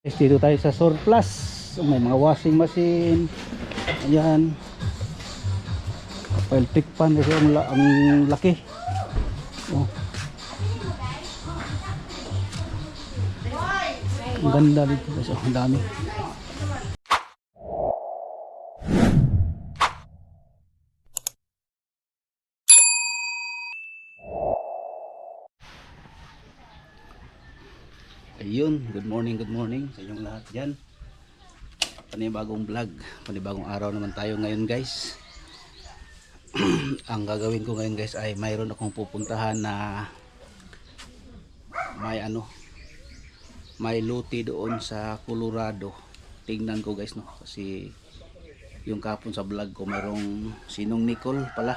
Dito tayo sa surplus. May mga washing machine. Ayan. Electric pan kasi ang laki. Oh. Ang ganda dito guys. Oh, ang dami. Ayun, good morning sa inyong lahat dyan. Panibagong vlog, panibagong araw naman tayo ngayon guys. Ang gagawin ko ngayon guys ay mayroon akong pupuntahan na may luti doon sa Colorado. Tingnan ko guys no, kasi yung kapon sa vlog ko mayroong sinong Nicole pala.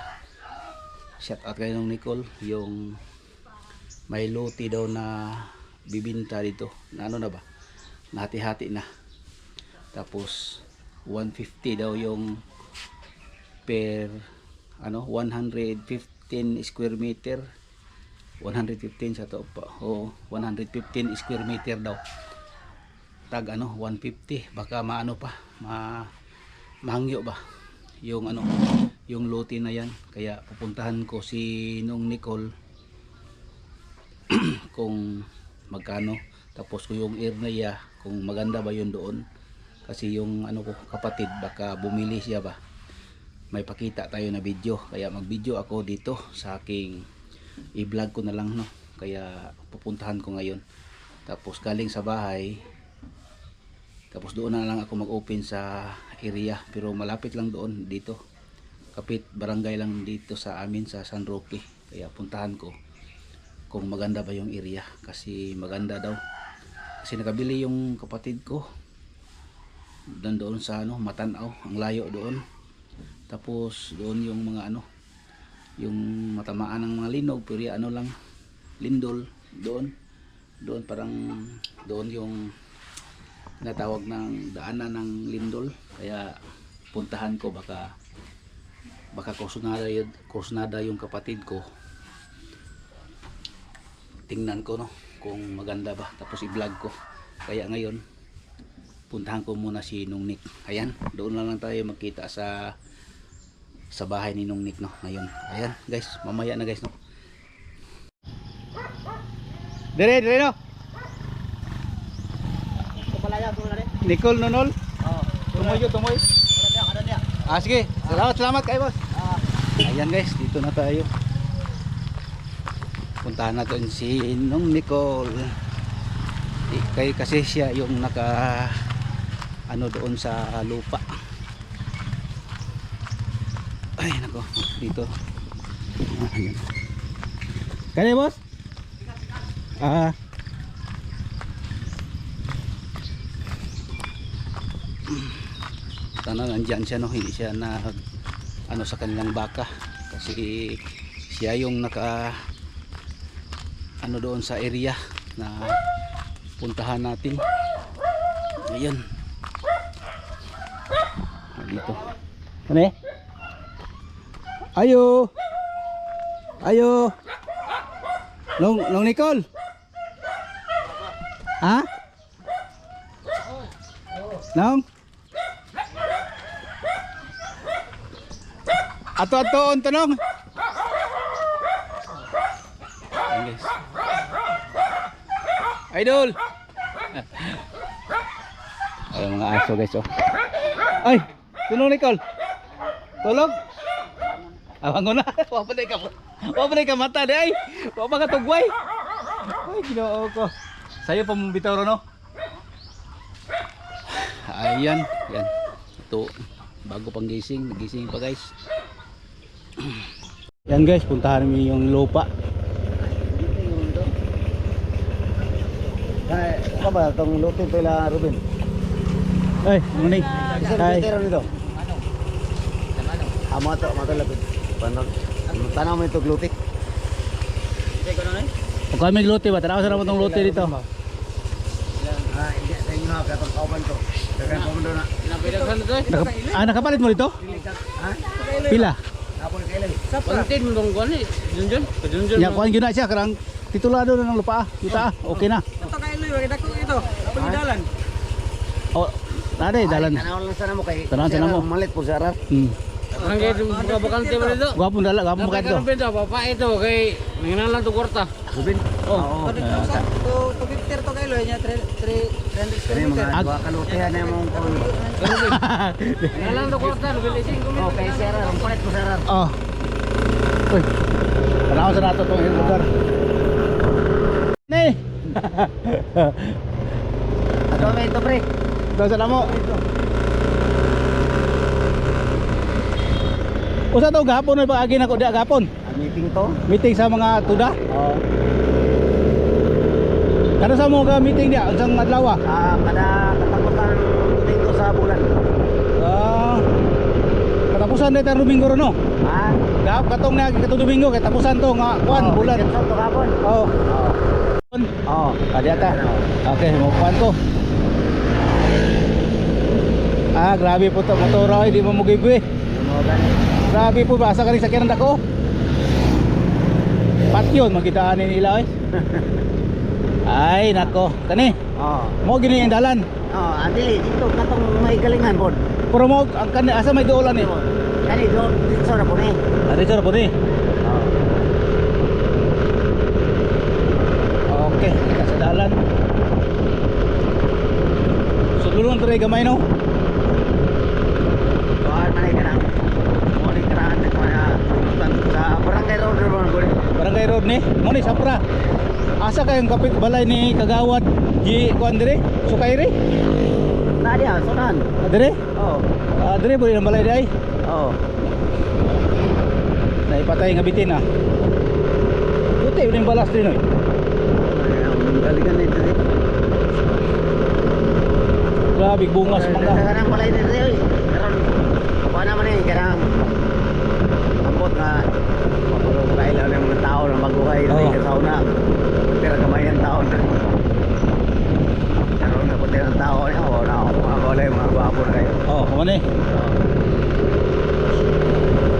Shout out kay nung Nicole, yung may luti daw na bibinta dito na na ba, nahati-hati na, tapos 150 daw yung per 115 square meter, 115 sa to pa, 115 square meter daw, tag 150, baka mahangyo ba yung yung lote na yan. Kaya pupuntahan ko si nung Nicole kung magkano, tapos ko yung area kung maganda ba yun doon, kasi yung ko kapatid baka bumili siya ba, may pakita tayo na video, kaya mag video ako dito sa aking i-vlog ko na lang no. Kaya pupuntahan ko ngayon, tapos galing sa bahay, tapos doon na lang ako mag open sa area, pero malapit lang doon, dito kapit barangay lang dito sa amin sa San Roque. Kaya puntahan ko kung maganda ba yung area, kasi maganda daw, kasi nakabili yung kapatid ko doon sa Matanaw, ang layo doon, tapos doon yung mga yung matamaan ng mga linog, pero lang lindol doon parang doon yung natawag ng daanan ng lindol. Kaya puntahan ko, baka kursunada yung kapatid ko. Tingnan ko no kung maganda ba, tapos i-vlog ko. Kaya ngayon puntahan ko muna si Nung Nick. Ayan, doon na lang tayo magkita sa bahay ni Nung Nick no ngayon. Ayan guys, mamaya na guys no. Dire no. Nicole Nonol. Tumoy. Sige, salamat kayo boss. Ayan guys, dito na tayo. Puntahan natin si Nung Nicole. Kasi siya yung naka doon sa lupa. Ay nako, dito. Kaya boss? Sana nandiyan siya no, hindi siya na sa kanilang baka, kasi siya yung naka doon sa area na puntahan natin. Ayan dito. Ayo Nung Nicole, Nung ato tanong. Ayan guys, idol. Ay mga aso guys Ay, Nung Nicole, tulog. Awang ko na. Wapanay ka mata di ay. Wapa ka tugway. Ay ginoo ko. Sayo pa mong bitaw no. Ayan, yan. Ito bago pang gising pa guys. Yan guys, puntahan namin yung lupa. Ay, apa ba itong luti pala Ruben? Ay, morning. Ay, dito. Mato lapit. Tanaw mo itong luti. Kung kami luti ba, tanaw sa naman itong luti dito. Hindi, sa inyo na, katong kauban ko. Kaya pumunta na. Nakapalit mo dito? Ha? Pila? Kapon kailan? Pantin mo dong kuan Junjun. Ya kuan gyud na siya karang titulado na ng lupa. Kita okay na. Ito kay Loy, wag dako ito. Dalan. Oh, nade dalan. Tanaw lang sana mo kay. Tanaw sana mo. Malit po sa arar. Ang kaya buka bakante mo dito. Gwapon dala, gwapon Dapat ka ka dito. ng pinto, papa ito, kay nanginan lang to kwarta. Subin. Oo. To 50 to kilo nya 300 Kani mga dua kalutihan na mong kon. Nanginan lang to kwarta, nabilising ko. Oh, kay sa arar, ang palit po sa arar. Oh. Uy. Tanaw sa nato tong lugar. Ni. Ato may ito pre. Daw sa namo. Usa to gahapon na pag-agi nako diha gahapon. Ang meeting to. Meeting sa mga tuda. Oh. Kada sa mo ga meeting dia unsang adlaw? Kada katapusan linggo sa bulan. Katapusan na tayo Domingo ron no. Ha? Gahap katong na katong Domingo kay tapusan to nga kuan bulan. Sa to kapon. Oh. Oh. Adi ata. Okay, mo kuan ko. Grabe po to motor ay di mo mugibi. Mo gani. Grabe po basa kani sakyanan dako. Patyon magitaan ni nila ay nako kani. Oh. Mo gini ang dalan. Oh, adili dito katong may galingan pod. Pero mo ang kani asa may duolan ni. Kani do dito ra po ni. Adi sir po ni. Okay, sa dalan. Sululong tray gamay no. Kuan man ka nang. Mo ni kraan sa barangay road ron ko. Barangay Road ni. Mo ni Sapra. Asa kayong kapit balay ni Kagawad G kuan dire? Sukairi? Na dia sunan. Dire? Oh. Dire buri ng balay day. Oh. Naipatay nga bitin ah. Puti yung balas din oy. Ang galingan nito. Grabe bungas mangga. Kanang balay dito oy. Karon apa naman ni kanang ambot nga mapuro kailan ng mga tao na maguhay Oo. sa sauna. Pero kamay ang tao na. Karon na puti ang tao niya o na mga balay mga gwapo na kayo. Oh, mo ni.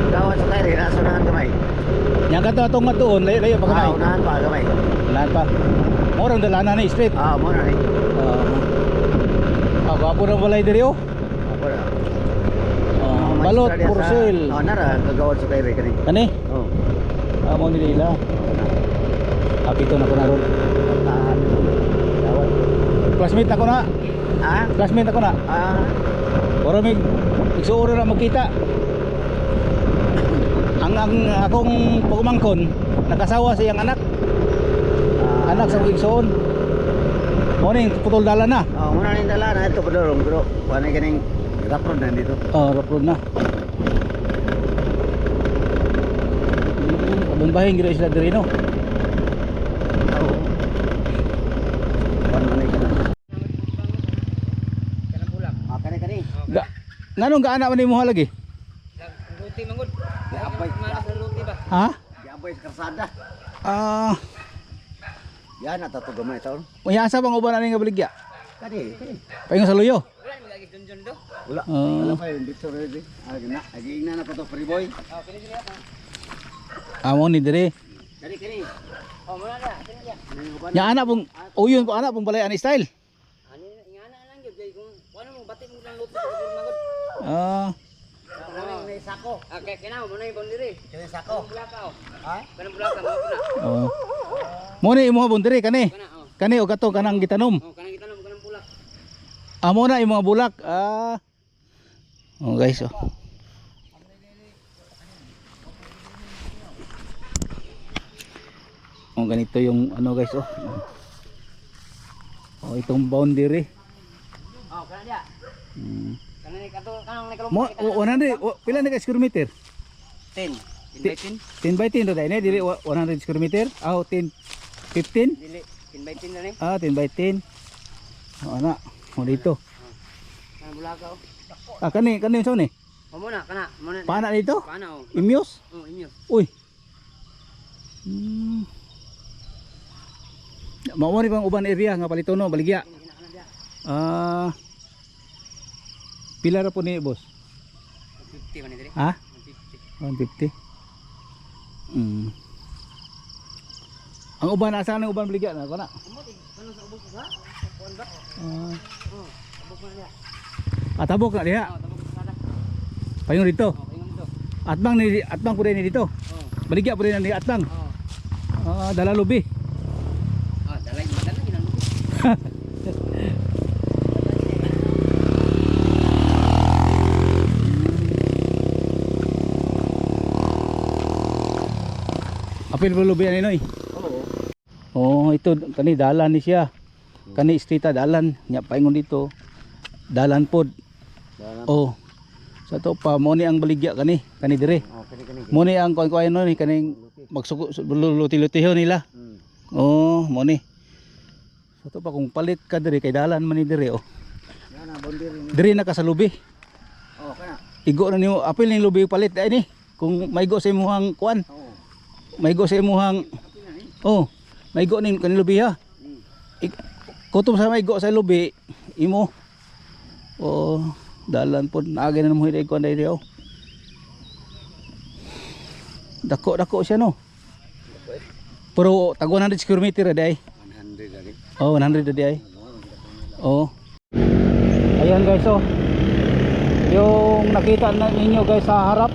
Gawat sa kayo na sunahan kamay. Yang kata atong nga tuon layo pa kamay. Unahan pa kamay. Lahat pa. Mo rang dalanan ni straight. Mo na ni. Gwapo na balay dire oh. Ako na. Balot for sale. Oh, nara gagawad sa kayo kani. Kani? Oh. Mo ni nila. Kapito na ko na ron. Gawad. Classmate ako na. Ah? Classmate ako na. Pero may igsuoro na magkita. Ang akong pagumangkon nakasawa sa iyang anak. Anak sa igsuon. Mo ni putol dala na. Oh, muna ni dala na ito padorong bro. Kuan ay kaning rapron na dito. Oh, rapron na. Bumbahin gila sila diri no. Oo. Kuan man ay kana. Kanang bulak. Kani. Nganong gaana man imong lagi? Luti mangod. Giabay. Mana sa luti ba? Ha? Giabay sa karsada. Yan ata to gamay taon. Uyasa bang uban ani nga baligya? Kani. Paingon sa luyo. Wala mi lagi dunjon do. Wala. Wala pa yung dito ready. Na, agi na pa to free boy. Oh, kini diri ako. Amo ni dire. Kani. Oh, muna na, kini dia. Nya anak pong uyon po anak pong balay ani style. Ani ingana lang gyud kay kung ano mo bati mo lang luti mangod. Kani may sako. Okay, kina mo na ibon diri. Kani sako. Bulaka oh. Ha? Kanang bulaka mo na. Mo ni imong bun dire kani. Kana oh. Kani o kato kanang gitanom. Oh, kanang kita mo kanang bulak. Amo na imong bulak. Oh guys oh. Oh ganito yung ano guys oh. Oh itong boundary. Oh, kana dia. Kanang ni kato kanang nikalok. Mo 100 pila na ka square meter? 10. 10 10 by 10 do dai ne dili 100 square meter. 10 15? Dili 10 by 10 na ni. 10 by 10. Oh ana. Mo dito. Kanang bulaka oh. Kani so ni. Oh, muna kana. Muna. Pana dito? Pana oh. Imyos? Oh, inyo. Uy. Mao ni bang uban area nga palitono baligya. Pila ra po ni boss? 50 man diri. Ha? 50. 150. Ang uban asa nang uban baligya na kana? Amo ti kanang sa ubos ka? Kuan ba? Ah, Oh, ubos man dia. Tabok na diha. Oh, tabok sa kada. Payon dito. Oh, ingon dito. Atbang pud ni dito. Oh. Baligya pud ni atbang. Oh. Dala lubi. Ah, dalay madala ginang. Apil po lubi ani noy. Oo. Oh, ito kani dalan ni siya. Kani streeta dalan, nya paingon dito. Dalan pod. Dalam. Oh. Sa to pa mo ni ang baligya kani dire. Oh, kani. Mo ni ang kuan no ni kaning magsuko luti-lutiho nila. Oh, mo ni. Sa to pa kung palit ka dire kay dalan man ni dire oh. Yan ang bondir ni. Dire na ka sa lubi. Oh, kana. Igo na nimo apil ning lubi palit ay ni. Kung maigo sa imong kuan, Oo. maigo sa imong oh, maigo ning kaning lubi ha. Kutob sa maigo sa lubi imo. Oh, dalan pod naagay na mo hiday kuan dai oh. Dako siya no. Pero tag 100 square meter dai. 100 dari. Oh, 100 dai. Oh. Ayan guys oh. Yung nakita na ninyo guys sa harap,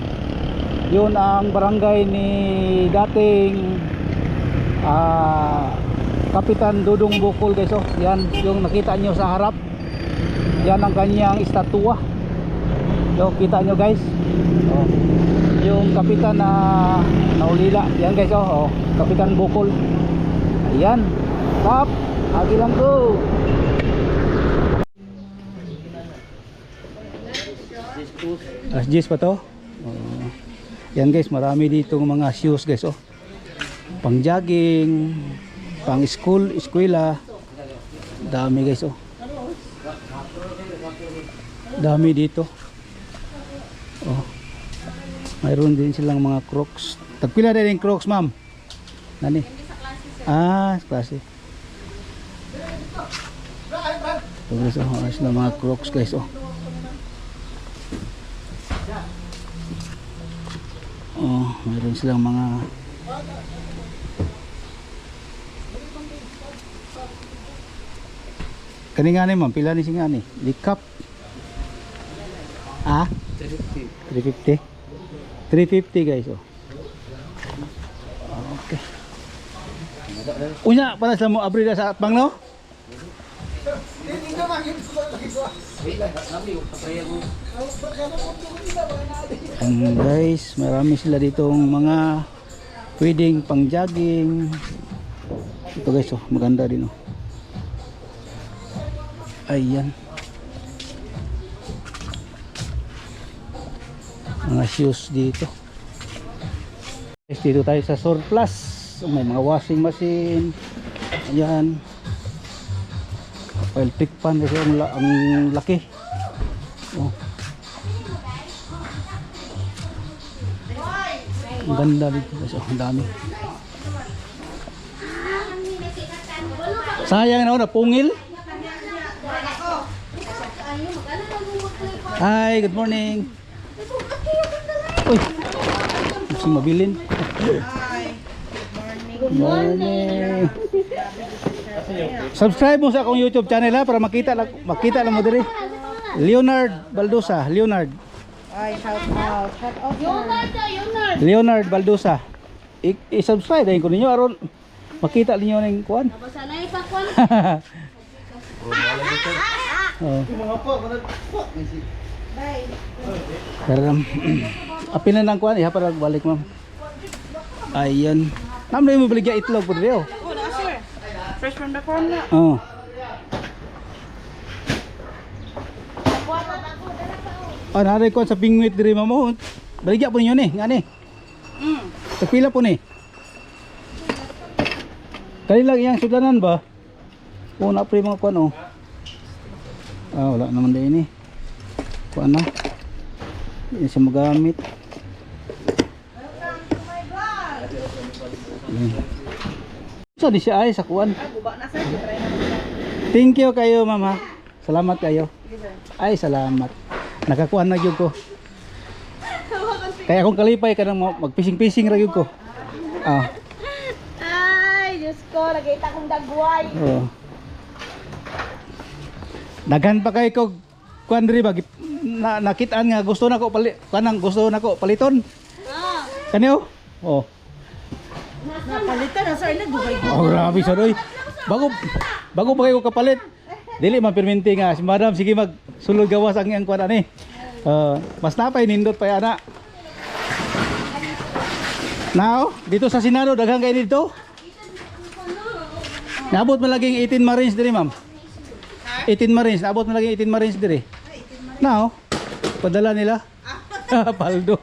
yun ang barangay ni dating Kapitan Dudong Bukol guys oh. Yan yung nakita nyo sa harap. Yan ang kanyang estatwa. Yung kita nyo guys. Oh. Yung kapitan na naulila. Yan guys oh. Kapitan Bukol. Ayan. Tap. Agi lang ko. Alas 10 pa to. Yan guys, marami dito mga shoes guys oh. Pang jogging, pang eskwela. Dami guys oh. Dami dito. Oh. Mayroon din silang mga Crocs. Tagpila din yung Crocs, ma'am? Nani? Ah, klase. Ito guys oh, ayos na mga Crocs guys oh. Oh, mayroon silang mga kani nga ni ma'am, pila ni singa ni? Likap. Ah? 350. 350 guys oh. Okay. Unya para sa mo abri sa atbang no? Guys, marami sila ditong mga pwedeng pang jogging. Ito guys oh, maganda din oh. Ayan. Mga shoes dito. Guys, dito tayo sa surplus. May mga washing machine. Ayan. Electric pan kasi ang laki. Oh. Ang ganda dito guys. Oh, ang dami. Sayang na pungil. Hi, good morning. Uy, gusto mabilin. Good morning. Subscribe mo sa akong YouTube channel ha, para makita lang mo diri. Leonard Baldusa, Leonard. Ay, shout out. Leonard Baldusa. I-subscribe din ko ninyo aron makita ninyo ning kuan. Basanay pa kwan. Oh. Mga po, Bye. Karam. Apil na nang kuan, iha para balik ma'am. Ayan. Ma'am, na mo baligya itlog po dito. Oh, na sir. Fresh from the farm na. Oh. Ah, naray ko sa pingwit diri mamo. Baligya po ninyo ni, ngani. Sa pila po ni. Kali lang iyang sudlanan ba? O na pre mga kuan oh. Ah, wala naman din ini. Kuan na. Hindi siya magamit. So di siya ay sa kuan. Thank you kayo mama. Salamat kayo. Ay salamat. Nakakuan na gyud ko. Kaya akong kalipay kanang magpising-pising ra gyud ko. Ah. Ay, Diyos ko, nagkita kong dagway. Oh. Daghan pa kay kog kuan diri ba nakitaan nga gusto nako kanang gusto nako paliton. Kanyo? Oh. Napalitan na sir na dugay. Oh, grabe sa doy. Bago pa kayo kapalit. Dili man perminti nga si madam sige mag sulod gawas ang iyang kuan ani. Mas napay nindot pa ana. Now, dito sa Senado daghang kay dito. Naabot man laging 18 Marines diri, ma'am. 18 Marines, naabot man laging 18 Marines diri. Now, padala nila. Paldo.